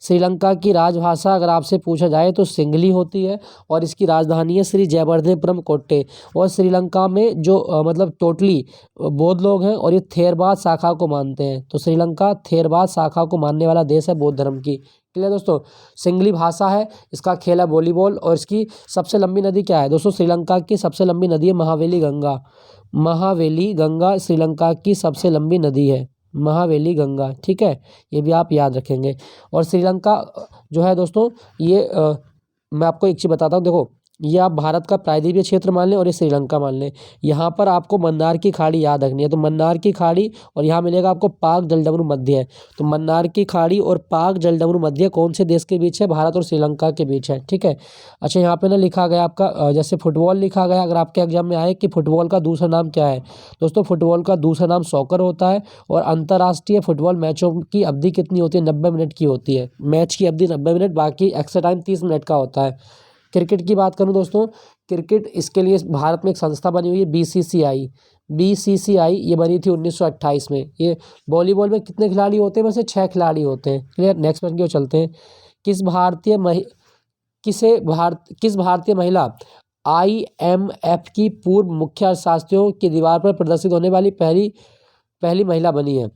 श्रीलंका की राजभाषा अगर आपसे पूछा जाए तो सिंघली होती है और इसकी राजधानी है श्री जयवर्धनेपुरम कोट्टे। और श्रीलंका में जो मतलब टोटली बौद्ध लोग हैं और ये थेरवाद शाखा को मानते हैं। तो श्रीलंका थेरवाद शाखा को मानने वाला देश है बौद्ध धर्म की। क्लियर दोस्तों। सिंघली भाषा है, इसका खेल है वॉलीबॉल। और इसकी सबसे लंबी नदी क्या है दोस्तों? श्रीलंका की सबसे लंबी नदी है महावेली गंगा। महावेली गंगा श्रीलंका की सबसे लंबी नदी है, महावेली गंगा। ठीक है, ये भी आप याद रखेंगे। और श्रीलंका जो है दोस्तों ये मैं आपको एक चीज़ बताता हूँ। देखो, ये आप भारत का प्रायद्वीपीय क्षेत्र मान लें और ये श्रीलंका मान लें। यहाँ पर आपको मन्नार की खाड़ी याद रखनी है। तो मन्नार की खाड़ी और यहाँ मिलेगा आपको पाक जलडमरू मध्य है। तो मन्नार की खाड़ी और पाक जलडमरू मध्य कौन से देश के बीच है? भारत और श्रीलंका के बीच है। ठीक है। अच्छा, यहाँ पे ना लिखा गया आपका जैसे फुटबॉल लिखा गया, अगर आपके एग्जाम में आए कि फुटबॉल का दूसरा नाम क्या है दोस्तों? फुटबॉल का दूसरा नाम सॉकर होता है। और अंतर्राष्ट्रीय फुटबॉल मैचों की अवधि कितनी होती है? 90 मिनट की होती है। मैच की अवधि 90 मिनट, बाकी एक्स्ट्रा टाइम 30 मिनट का होता है। क्रिकेट की बात करूं दोस्तों, क्रिकेट इसके लिए भारत में एक संस्था बनी हुई है बीसीसीआई। बीसीसीआई ये बनी थी 1928 में। ये वॉलीबॉल में कितने खिलाड़ी होते हैं? वैसे 6 खिलाड़ी होते हैं। क्लियर। नेक्स्ट प्रश्न की ओर चलते हैं। किस भारतीय महिला IMF की पूर्व मुख्य अर्थशास्त्रियों की दीवार पर प्रदर्शित होने वाली पहली महिला बनी है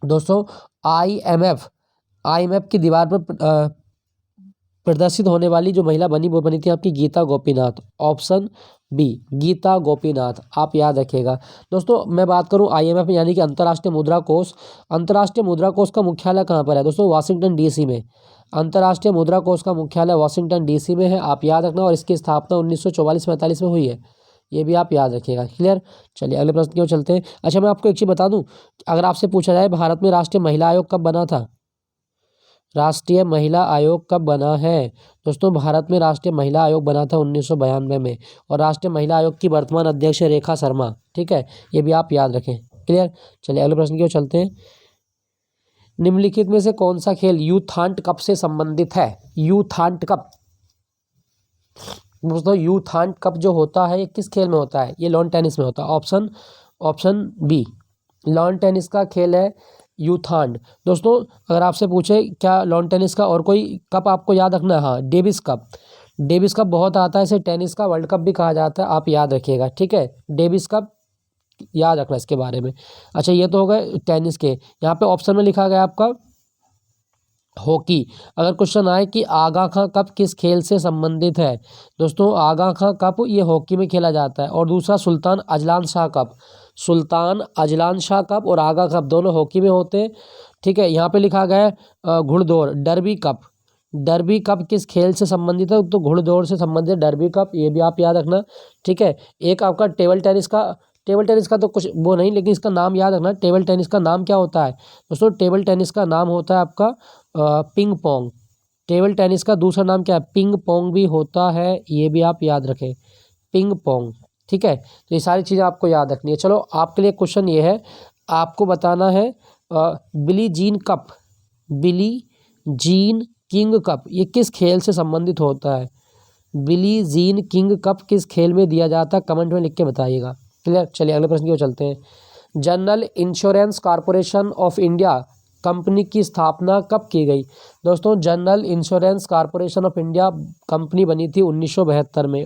दोस्तों? IMF की दीवार पर प्रदर्शित होने वाली जो महिला बनी वो बनी थी आपकी गीता गोपीनाथ। ऑप्शन बी, गीता गोपीनाथ, आप याद रखिएगा। दोस्तों मैं बात करूं IMF यानी कि अंतर्राष्ट्रीय मुद्रा कोष। अंतर्राष्ट्रीय मुद्रा कोष का मुख्यालय कहाँ पर है दोस्तों? वाशिंगटन DC में। अंतर्राष्ट्रीय मुद्रा कोष का मुख्यालय वाशिंगटन DC में है, आप याद रखना। और इसकी स्थापना 1944-45 में हुई है, ये भी आप याद रखिएगा। क्लियर। चलिए अगले प्रश्न की ओर चलते हैं। अच्छा, मैं आपको एक चीज़ बता दूं, अगर आपसे पूछा जाए भारत में राष्ट्रीय महिला आयोग कब बना था? राष्ट्रीय महिला आयोग कब बना है दोस्तों? भारत में राष्ट्रीय महिला आयोग बना था 1992 में। और राष्ट्रीय महिला आयोग की वर्तमान अध्यक्ष है रेखा शर्मा। ठीक है, ये भी आप याद रखें। क्लियर। चलिए अगले प्रश्न की ओर चलते हैं। निम्नलिखित में से कौन सा खेल यूथांट कप से संबंधित है? यूथांट कप दोस्तों, यूथांट कप जो होता है ये किस खेल में होता है? ये लॉन टेनिस में होता है। ऑप्शन बी, लॉन टेनिस का खेल है यूथांड। दोस्तों अगर आपसे पूछे क्या लॉन टेनिस का और कोई कप आपको याद रखना है? हाँ, डेविस कप। डेविस कप बहुत आता है, इसे टेनिस का वर्ल्ड कप भी कहा जाता है, आप याद रखिएगा। ठीक है, डेविस कप याद रखना इसके बारे में। अच्छा, ये तो हो गए टेनिस के। यहाँ पे ऑप्शन में लिखा गया आपका हॉकी। अगर क्वेश्चन आए कि आगा खां कप किस खेल से संबंधित है दोस्तों? आगा खां कप ये हॉकी में खेला जाता है। और दूसरा Sultan Azlan Shah cup. Sultan Azlan Shah cup और आगा कप दोनों हॉकी में होते हैं। ठीक है, यहाँ पे लिखा गया है घुड़दौड़ डर्बी कप। डर्बी कप किस खेल से संबंधित है? तो घुड़दौड़ से संबंधित डर्बी कप, ये भी आप याद रखना। ठीक है, एक आपका टेबल टेनिस का तो कुछ वो नहीं, लेकिन इसका नाम याद रखना। टेबल टेनिस का नाम क्या होता है दोस्तों? टेबल टेनिस का नाम होता है आपका पिंग पोंग। टेबल टेनिस का दूसरा नाम क्या है? पिंग पोंग भी होता है, ये भी आप याद रखें, पिंग पोंग। ठीक है, तो ये सारी चीज़ें आपको याद रखनी है। चलो आपके लिए क्वेश्चन ये है, आपको बताना है Billie Jean cup, Billie Jean King cup ये किस खेल से संबंधित होता है? बिली जीन किंग कप किस खेल में दिया जाता है? कमेंट में लिख के बताइएगा। क्लियर। चलिए अगले प्रश्न की ओर चलते हैं। General insurance corporation of India company की स्थापना कब की गई दोस्तों? General insurance corporation of India company बनी थी 1972 में।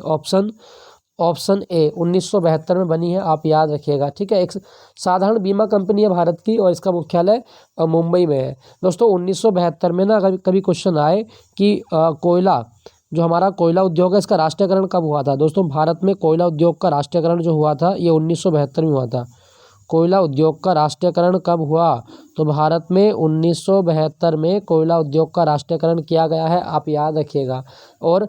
ऑप्शन ए 1972 में बनी है, आप याद रखिएगा। ठीक है, एक साधारण बीमा कंपनी है भारत की और इसका मुख्यालय मुंबई में है। दोस्तों 1972 में ना कभी क्वेश्चन आए कि कोयला जो हमारा कोयला उद्योग है इसका राष्ट्रीयकरण कब हुआ था? दोस्तों भारत में कोयला उद्योग का राष्ट्रीयकरण जो हुआ था ये 1972 में हुआ था। कोयला उद्योग का राष्ट्रीयकरण कब हुआ? तो भारत में 1972 में कोयला उद्योग का राष्ट्रीयकरण किया गया है, आप याद रखिएगा। और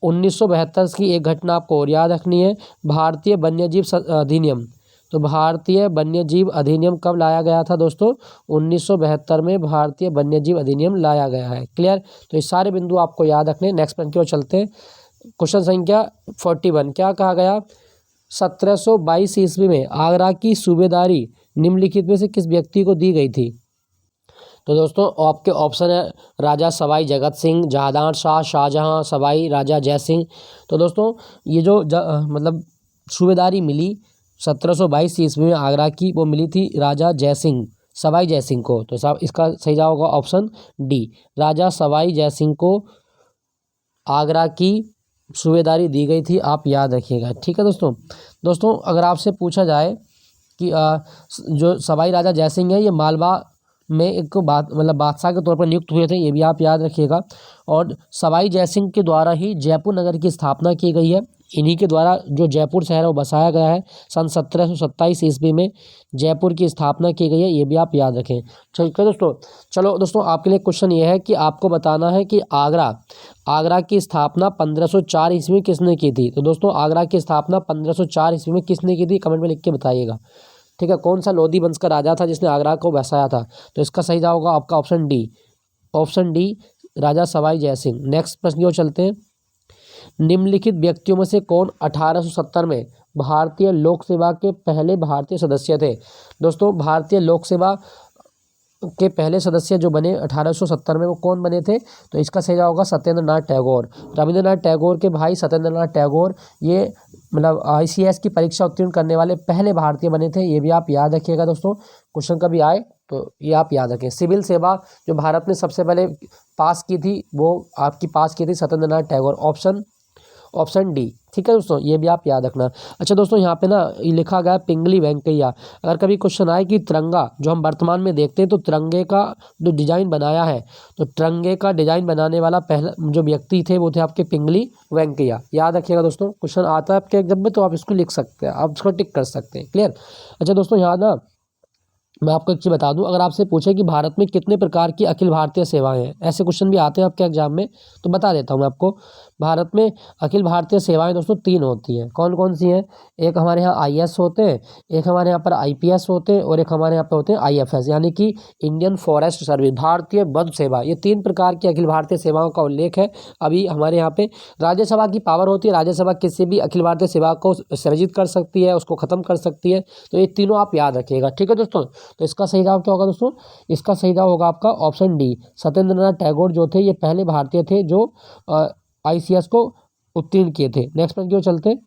1972 की एक घटना आपको और याद रखनी है, भारतीय वन्यजीव अधिनियम। तो भारतीय वन्यजीव अधिनियम कब लाया गया था दोस्तों? 1972 में भारतीय वन्यजीव अधिनियम लाया गया है। क्लियर। तो ये सारे बिंदु आपको याद रखने। नेक्स्ट प्रश्न की ओर चलते हैं। क्वेश्चन संख्या 41, क्या कहा गया? 1722 ईस्वी में आगरा की सूबेदारी निम्नलिखित में से किस व्यक्ति को दी गई थी? तो दोस्तों आपके ऑप्शन है राजा सवाई जगत सिंह, जहादार शाह, शाहजहां, सवाई राजा जय सिंह। तो दोस्तों ये जो मतलब सूबेदारी मिली 1722 ईस्वी में आगरा की, वो मिली थी राजा जय सिंह। सवाई जयसिंह को। तो साहब इसका सही जवाब होगा ऑप्शन डी, राजा सवाई जयसिंह को आगरा की सूबेदारी दी गई थी, आप याद रखिएगा। ठीक है दोस्तों। दोस्तों अगर आपसे पूछा जाए कि जो सवाई राजा जयसिंह है ये मालवा में एक मतलब बादशाह के तौर पर नियुक्त हुए थे, ये भी आप याद रखिएगा। और सवाई जयसिंह के द्वारा ही जयपुर नगर की स्थापना की गई है। इन्हीं के द्वारा जो जयपुर शहर है वो बसाया गया है। सन 1727 ईस्वी में जयपुर की स्थापना की गई है, ये भी आप याद रखें। ठीक है दोस्तों। चलो दोस्तों आपके लिए क्वेश्चन ये है कि आपको बताना है कि आगरा की स्थापना 1504 ईस्वी में किसने की थी। तो दोस्तों आगरा की स्थापना 1504 ईस्वी में किसने की थी, कमेंट में लिख के बताइएगा। ठीक है, कौन सा लोधी वंश का राजा था जिसने आगरा को बसाया था। तो इसका सही जवाब होगा आपका ऑप्शन डी राजा सवाई जयसिंह। नेक्स्ट प्रश्न की ओर चलते हैं। निम्नलिखित व्यक्तियों में से कौन 1870 में भारतीय लोक सेवा के पहले भारतीय सदस्य थे। दोस्तों भारतीय लोक सेवा के पहले सदस्य जो बने 1870 में वो कौन बने थे। तो इसका सही जवाब होगा सत्येंद्र नाथ टैगोर। रविंद्रनाथ टैगोर के भाई सत्येंद्र नाथ टैगोर ये मतलब ICS की परीक्षा उत्तीर्ण करने वाले पहले भारतीय बने थे, ये भी आप याद रखिएगा दोस्तों। क्वेश्चन कभी आए तो ये आप याद रखें। सिविल सेवा जो भारत ने सबसे पहले पास की थी वो आपकी पास की थी सत्येंद्र नाथ टैगोर, ऑप्शन डी। ठीक है दोस्तों, ये भी आप याद रखना। अच्छा दोस्तों यहाँ पे ना ये लिखा गया पिंगली वेंकैया। अगर कभी क्वेश्चन आए कि तिरंगा जो हम वर्तमान में देखते हैं तो तिरंगे का जो डिजाइन बनाया है, तो तिरंगे का डिजाइन बनाने वाला पहला जो व्यक्ति थे वो थे आपके पिंगली वेंकैया, याद रखिएगा दोस्तों। क्वेश्चन आता है आपके एग्जाम में तो आप इसको लिख सकते हैं, आप इसको टिक कर सकते हैं। क्लियर। अच्छा दोस्तों यहाँ ना मैं आपको एक चीज़ बता दूं, अगर आपसे पूछे कि भारत में कितने प्रकार की अखिल भारतीय सेवाएं हैं, ऐसे क्वेश्चन भी आते हैं आपके एग्जाम में, तो बता देता हूं मैं आपको। भारत में अखिल भारतीय सेवाएं दोस्तों 3 होती हैं। कौन कौन सी हैं। एक हमारे यहाँ IAS होते हैं, एक हमारे यहाँ पर IPS होते हैं और एक हमारे यहाँ पर होते हैं IFS यानी कि इंडियन फॉरेस्ट सर्विस, भारतीय वन सेवा। ये 3 प्रकार की अखिल भारतीय सेवाओं का उल्लेख है अभी हमारे यहाँ पे। राज्यसभा की पावर होती है, राज्यसभा किसी भी अखिल भारतीय सेवा को सृजित कर सकती है, उसको खत्म कर सकती है। तो ये तीनों आप याद रखिएगा। ठीक है दोस्तों। तो इसका सही जवाब क्या होगा दोस्तों, इसका सही जवाब होगा आपका ऑप्शन डी। सत्येंद्र नाथ टैगोर जो थे ये पहले भारतीय थे जो ICS को उत्तीर्ण किए थे। नेक्स्ट प्रश्न की ओर चलते हैं।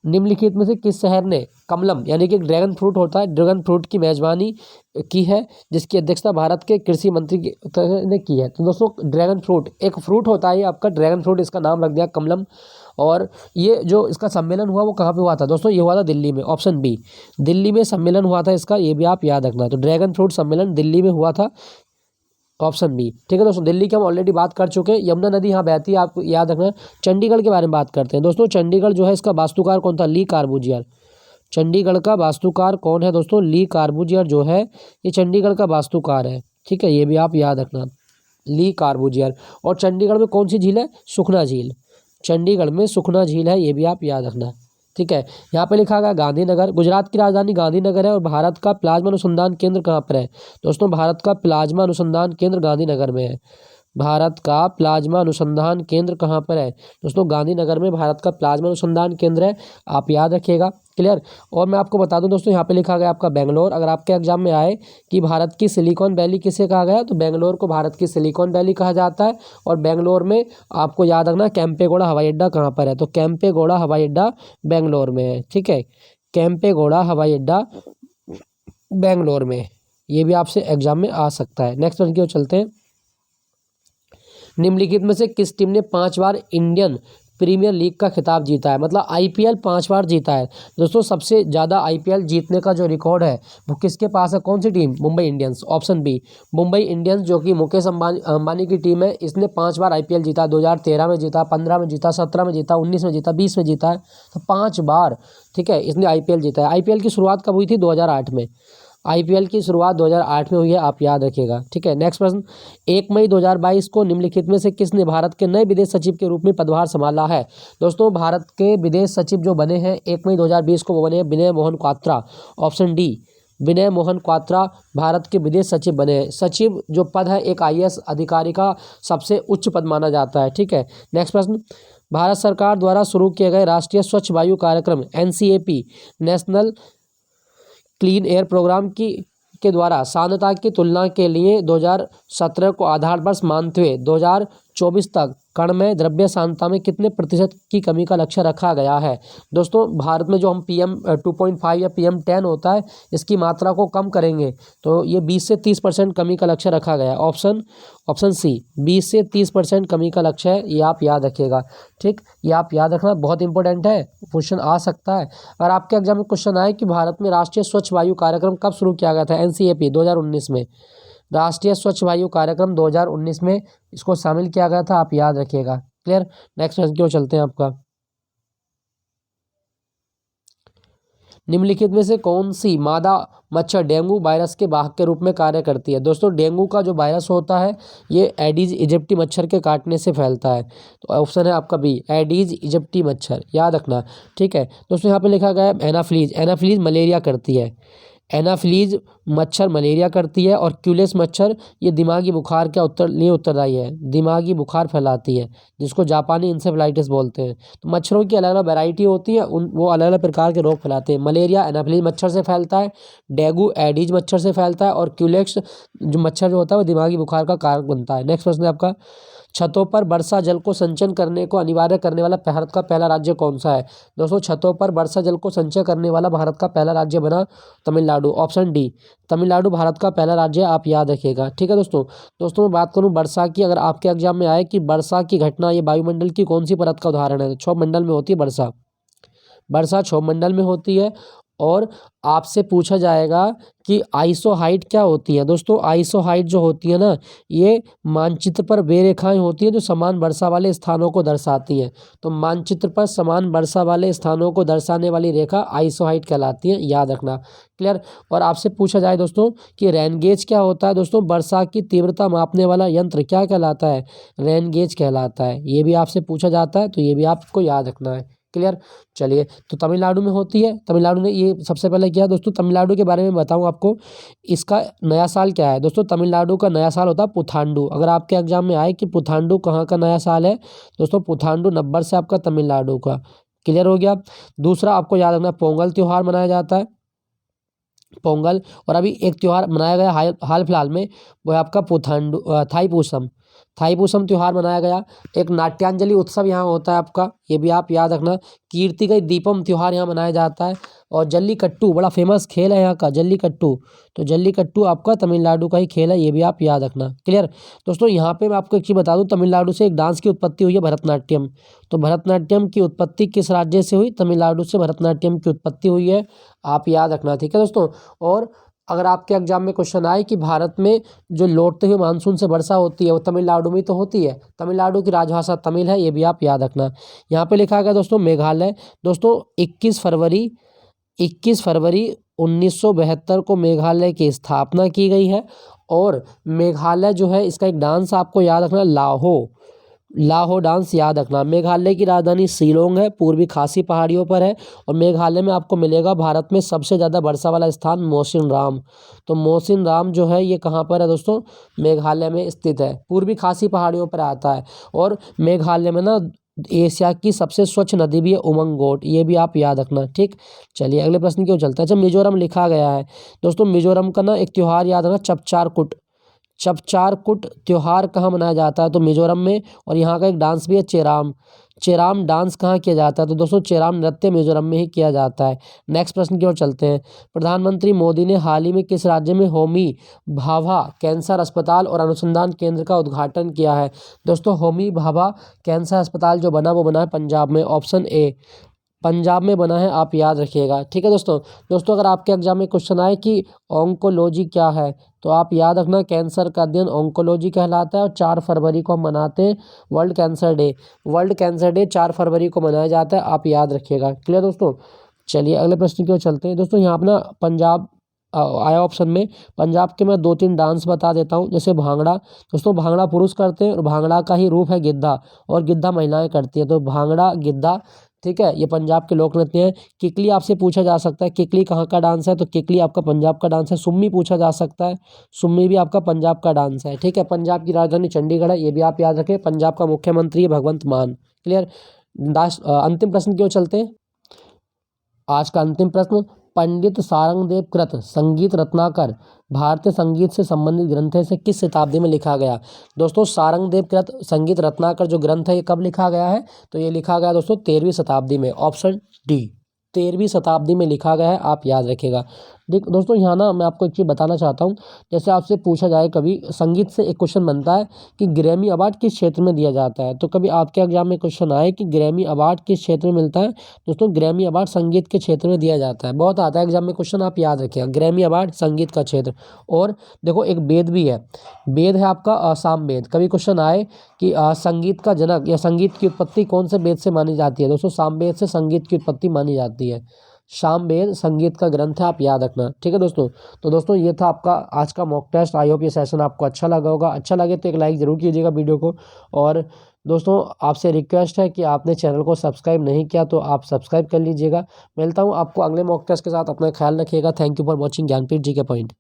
निम्नलिखित में से किस शहर ने कमलम यानी कि ड्रैगन फ्रूट होता है, ड्रैगन फ्रूट की मेजबानी की है, जिसकी अध्यक्षता भारत के कृषि मंत्री ने की है। तो दोस्तों ड्रैगन फ्रूट एक फ्रूट होता है आपका ड्रैगन फ्रूट, इसका नाम रख दिया कमलम। और ये जो इसका सम्मेलन हुआ वो कहाँ पे हुआ था दोस्तों, ये हुआ था दिल्ली में, ऑप्शन बी। दिल्ली में सम्मेलन हुआ था इसका, ये भी आप याद रखना। तो ड्रैगन फ्रूट सम्मेलन दिल्ली में हुआ था, ऑप्शन बी। ठीक है दोस्तों, दिल्ली की हम ऑलरेडी बात कर चुके हैं। यमुना नदी यहाँ बहती है, आप याद रखना। चंडीगढ़ के बारे में बात करते हैं दोस्तों। चंडीगढ़ जो है इसका वास्तुकार कौन था, ली कार्बूजियर। चंडीगढ़ का वास्तुकार कौन है दोस्तों, ली कार्बूजियर जो है ये चंडीगढ़ का वास्तुकार है। ठीक है, ये भी आप याद रखना, ली कार्बूजियर। और चंडीगढ़ में कौन सी झील है, सुखना झील। चंडीगढ़ में सुखना झील है, ये भी आप याद रखना। ठीक है, यहाँ पे लिखा गया गांधीनगर। गुजरात की राजधानी गांधीनगर है। और भारत का प्लाज्मा अनुसंधान केंद्र कहाँ पर है दोस्तों, भारत का प्लाज्मा अनुसंधान केंद्र गांधीनगर में है। भारत का प्लाज्मा अनुसंधान केंद्र कहाँ पर है दोस्तों, गांधीनगर में भारत का प्लाज्मा अनुसंधान केंद्र है, आप याद रखिएगा। क्लियर। और मैं आपको बता दूं दोस्तों यहाँ पे लिखा गया आपका बेंगलोर। अगर आपके एग्जाम में आए कि भारत की सिलिकॉन वैली किसे कहा गया, तो बेंगलोर को भारत की सिलिकॉन वैली कहा जाता है। और बेंगलोर में आपको याद रखना केम्पेगौड़ा हवाई अड्डा कहाँ पर है, तो केम्पेगौड़ा हवाई अड्डा बेंगलोर में है। ठीक है, केम्पेगौड़ा हवाई अड्डा बेंगलोर में, ये भी आपसे एग्जाम में आ सकता है। नेक्स्ट प्रश्न की ओर चलते हैं। निम्नलिखित में से किस टीम ने 5 बार इंडियन प्रीमियर लीग का खिताब जीता है, मतलब IPL 5 बार जीता है दोस्तों। सबसे ज़्यादा IPL जीतने का जो रिकॉर्ड है वो किसके पास है, कौन सी team, Mumbai Indians, option B. Mumbai Indians जो कि मुकेश अंबानी की टीम है, इसने 5 बार IPL जीता। 2013 में जीता, 15 में जीता, 17 में जीता, 19 में जीता, 20 में जीता है, तो 5 बार। ठीक है, इसने IPL जीता है। IPL की शुरुआत कब हुई थी, 2008 में। IPL की शुरुआत 2008 में हुई है, आप याद रखिएगा। ठीक है, नेक्स्ट प्रश्न। 1 मई 2022 को निम्नलिखित में से किसने भारत के नए विदेश सचिव के रूप में पदभार संभाला है दोस्तों। भारत के विदेश सचिव जो बने हैं 1 मई 2020 को वो बने हैं विनय मोहन क्वात्रा, ऑप्शन डी। विनय मोहन क्वात्रा भारत के विदेश सचिव बने हैं। सचिव जो पद है एक IAS अधिकारी का सबसे उच्च पद माना जाता है। ठीक है, नेक्स्ट प्रश्न। भारत सरकार द्वारा शुरू किए गए राष्ट्रीय स्वच्छ वायु कार्यक्रम NCAP national clean air programme के द्वारा सांद्रता की तुलना के लिए 2017 को आधार वर्ष मानते हुए 2024 तक कण में द्रव्य सांद्रता में कितने प्रतिशत की कमी का लक्ष्य रखा गया है। दोस्तों भारत में जो हम PM 2.5 या PM 10 होता है, इसकी मात्रा को कम करेंगे तो ये 20 से 30% कमी का लक्ष्य रखा गया है। ऑप्शन सी 20 से 30% कमी का लक्ष्य है, ये आप याद रखिएगा। ठीक, ये आप याद रखना, बहुत इंपॉर्टेंट है, क्वेश्चन आ सकता है। अगर आपके एग्जाम में क्वेश्चन आए कि भारत में राष्ट्रीय स्वच्छ वायु कार्यक्रम कब शुरू किया गया था, NCAP 2019 में राष्ट्रीय स्वच्छ वायु कार्यक्रम 2019 में इसको शामिल किया गया था, आप याद रखिएगा। क्लियर। नेक्स्ट प्रश्न की ओर चलते हैं आपका। निम्नलिखित में से कौन सी मादा मच्छर डेंगू वायरस के वाहक के रूप में कार्य करती है। दोस्तों डेंगू का जो वायरस होता है ये एडीज इजिप्टी मच्छर के काटने से फैलता है। तो ऑप्शन है आपका बी, एडीज इजिप्टी मच्छर, याद रखना। ठीक है दोस्तों, यहाँ पे लिखा गया है एनाफ्लीज। एनाफ्लीज मलेरिया करती है, एनाफ्लीज मच्छर मलेरिया करती है। और क्यूलेस मच्छर ये दिमागी बुखार का उत्तरदायी है, दिमागी बुखार फैलाती है, जिसको जापानी इंसेफ्लाइटिस बोलते हैं। तो मच्छरों की अलग अलग वैरायटी होती है, वो अलग अलग प्रकार के रोग फैलाते हैं। मलेरिया एनाफ्लीज मच्छर से फैलता है, डेंगू एडीज मच्छर से फैलता है, और क्यूलेक्स जो मच्छर जो होता है वो दिमागी बुखार का कारक बनता है। नेक्स्ट प्रश्न है आपका, छतों पर वर्षा जल को संचयन करने को अनिवार्य करने वाला भारत का पहला राज्य कौन सा है। दोस्तों छतों पर वर्षा जल को संचय करने वाला भारत का पहला राज्य बना तमिलनाडु। ऑप्शन डी, तमिलनाडु भारत का पहला राज्य, आप याद रखिएगा। ठीक है दोस्तों मैं बात करूं वर्षा की, अगर आपके एग्जाम में आए कि वर्षा की घटना ये वायुमंडल की कौन सी परत का उदाहरण है, क्षोभ मंडल में होती है वर्षा क्षोभ मंडल में होती है। और आपसे पूछा जाएगा कि आइसोहाइट क्या होती है। दोस्तों आइसोहाइट जो होती है ना, ये मानचित्र पर वे रेखाएं होती हैं जो समान वर्षा वाले स्थानों को दर्शाती हैं। तो मानचित्र पर समान वर्षा वाले स्थानों को दर्शाने वाली रेखा आइसोहाइट कहलाती है, याद रखना। क्लियर। और आपसे पूछा जाए दोस्तों कि रेन गेज क्या होता है। दोस्तों वर्षा की तीव्रता मापने वाला यंत्र क्या कहलाता है, रेन गेज कहलाता है। ये भी आपसे पूछा जाता है, तो ये भी आपको याद रखना है। क्लियर। चलिए, तो तमिलनाडु में होती है, तमिलनाडु ने ये सबसे पहले किया। दोस्तों तमिलनाडु के बारे में बताऊं आपको, इसका नया साल क्या है। दोस्तों तमिलनाडु का नया साल होता है पुथांडु। अगर आपके एग्जाम में आए कि पुथांडु कहाँ का नया साल है, दोस्तों पुथांडु नववर्ष से आपका तमिलनाडु का। क्लियर हो गया। दूसरा आपको याद रखना, पोंगल त्योहार मनाया जाता है, पोंगल। और अभी एक त्यौहार मनाया गया हाल फिलहाल में, वो है आपका पुथांडु थाईपुसम त्यौहार मनाया गया। एक नाट्यांजलि उत्सव यहाँ होता है आपका, ये भी आप याद रखना। कीर्तिकई दीपम त्यौहार यहाँ मनाया जाता है। और जल्लीकट्टू बड़ा फेमस खेल है यहाँ का, जल्लीकट्टू। तो जल्लीकट्टू आपका तमिलनाडु का ही खेल है, ये भी आप याद रखना। क्लियर। दोस्तों यहाँ पे मैं आपको एक चीज़ बता दूँ, तमिलनाडु से एक डांस की उत्पत्ति हुई है, भरतनाट्यम। तो भरतनाट्यम की उत्पत्ति किस राज्य से हुई, तमिलनाडु से भरतनाट्यम की उत्पत्ति हुई है, आप याद रखना। ठीक है दोस्तों। और अगर आपके एग्जाम में क्वेश्चन आए कि भारत में जो लौटते हुए मानसून से वर्षा होती है वो तमिलनाडु में तो होती है, तमिलनाडु की राजभाषा तमिल है, ये भी आप याद रखना। यहाँ पे लिखा गया दोस्तों मेघालय। दोस्तों 21 फरवरी 1972 को मेघालय की स्थापना की गई है। और मेघालय जो है, इसका एक डांस आपको याद रखना, लाहो डांस, याद रखना। मेघालय की राजधानी शिलोंग है, पूर्वी खासी पहाड़ियों पर है। और मेघालय में आपको मिलेगा भारत में सबसे ज़्यादा वर्षा वाला स्थान मौसिनराम। तो मौसिनराम जो है ये कहाँ पर है दोस्तों, मेघालय में स्थित है, पूर्वी खासी पहाड़ियों पर आता है। और मेघालय में ना एशिया की सबसे स्वच्छ नदी भी है उमंगोट, ये भी आप याद रखना। ठीक। चलिए अगले प्रश्न की ओर चलते हैं। अच्छा मिजोरम लिखा गया है। दोस्तों मिजोरम का ना एक त्यौहार याद रखना, चपचारकुट त्यौहार कहाँ मनाया जाता है, तो मिजोरम में। और यहाँ का एक डांस भी है चेराम डांस कहाँ किया जाता है, तो दोस्तों चेराम नृत्य मिजोरम में ही किया जाता है। नेक्स्ट प्रश्न की ओर चलते हैं। प्रधानमंत्री मोदी ने हाल ही में किस राज्य में होमी भाभा कैंसर अस्पताल और अनुसंधान केंद्र का उद्घाटन किया है। दोस्तों होमी भाभा कैंसर अस्पताल जो वो बना है पंजाब में। ऑप्शन ए, पंजाब में बना है, आप याद रखिएगा। ठीक है दोस्तों अगर आपके एग्जाम में क्वेश्चन आए कि ऑन्कोलॉजी क्या है, तो आप याद रखना कैंसर का अध्ययन ऑन्कोलॉजी कहलाता है। और 4 फरवरी को हम मनाते हैं वर्ल्ड कैंसर डे 4 फरवरी को मनाया जाता है, आप याद रखिएगा। क्लियर दोस्तों। चलिए अगले प्रश्न की ओर चलते हैं। दोस्तों यहाँ अपना पंजाब आया ऑप्शन में, पंजाब के मैं 2-3 डांस बता देता हूँ। जैसे भांगड़ा, दोस्तों भांगड़ा पुरुष करते हैं और भांगड़ा का ही रूप है गिद्धा, और गिद्धा महिलाएं करती हैं। तो भांगड़ा गिद्धा, ठीक है, ये पंजाब के लोक नृत्य हैं। किकली आपसे पूछा जा सकता है, किकली कहाँ का डांस है, तो किकली आपका पंजाब का डांस है। सुम्मी पूछा जा सकता है, सुम्मी भी आपका पंजाब का डांस है। ठीक है, पंजाब की राजधानी चंडीगढ़ है, ये भी आप याद रखें। पंजाब का मुख्यमंत्री है भगवंत मान। क्लियर। अंतिम प्रश्न की ओर चलते हैं। आज का अंतिम प्रश्न, पंडित सारंगदेव कृत संगीत रत्नाकर भारतीय संगीत से संबंधित ग्रंथ है इसे किस शताब्दी में लिखा गया? दोस्तों सारंगदेव कृत संगीत रत्नाकर जो ग्रंथ है ये कब लिखा गया है? तो ये लिखा गया दोस्तों 13वीं शताब्दी में, ऑप्शन डी 13वीं शताब्दी में लिखा गया है, आप याद रखिएगा। देख दोस्तों यहाँ ना मैं आपको एक चीज़ बताना चाहता हूँ, जैसे आपसे पूछा जाए कभी संगीत से एक क्वेश्चन बनता है कि ग्रैमी अवार्ड किस क्षेत्र में दिया जाता है, तो कभी आपके एग्जाम में क्वेश्चन आए कि ग्रैमी अवार्ड किस क्षेत्र में मिलता है? दोस्तों ग्रैमी अवार्ड संगीत के क्षेत्र में दिया जाता है, बहुत आता है एग्जाम में क्वेश्चन, आप याद रखिएगा ग्रैमी अवार्ड संगीत का क्षेत्र। और देखो एक वेद भी है, वेद है आपका सामवेद। कभी क्वेश्चन आए कि संगीत का जनक या संगीत की उत्पत्ति कौन से वेद से मानी जाती है? दोस्तों सामवेद से संगीत की उत्पत्ति मानी जाती है। सामवेद संगीत का ग्रंथ है, आप याद रखना, ठीक है दोस्तों। तो दोस्तों ये था आपका आज का मॉक टेस्ट। आई होप ये सेशन आपको अच्छा लगा होगा, अच्छा लगे तो एक लाइक ज़रूर कीजिएगा वीडियो को। और दोस्तों आपसे रिक्वेस्ट है कि आपने चैनल को सब्सक्राइब नहीं किया तो आप सब्सक्राइब कर लीजिएगा। मिलता हूँ आपको अगले मॉक टेस्ट के साथ, अपना ख्याल रखिएगा। Thank you for watching Gyanpeeth ji के पॉइंट।